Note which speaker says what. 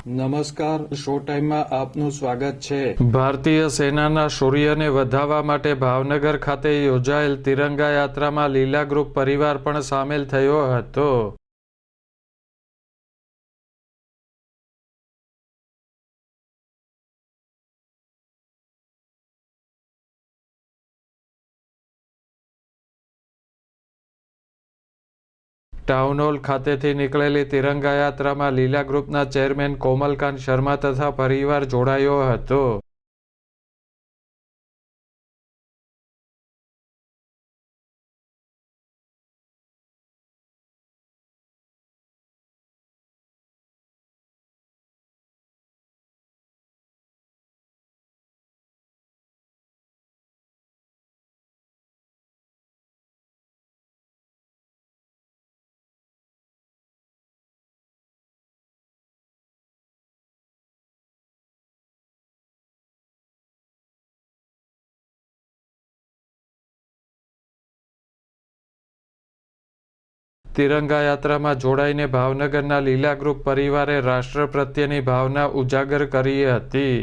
Speaker 1: નમસ્કાર, શો ટાઈમમાં આપનું સ્વાગત છે।
Speaker 2: ભારતીય સેનાના શૌર્યને વધાવવા માટે ભાવનગર ખાતે યોજાયેલ તિરંગા યાત્રામાં લીલા ગ્રુપ પરિવાર પણ સામેલ થયો હતો। ટાઉનહોલ ખાતેથી નીકળેલી તિરંગા યાત્રામાં લીલા ગ્રુપના ચેરમેન કોમલકાંત શર્મા તથા પરિવાર જોડાયો હતો। તિરંગા યાત્રામાં જોડાઈને ભાવનગરના લીલા ગ્રુપ પરિવારે રાષ્ટ્ર પ્રત્યેની ભાવના ઉજાગર કરી હતી।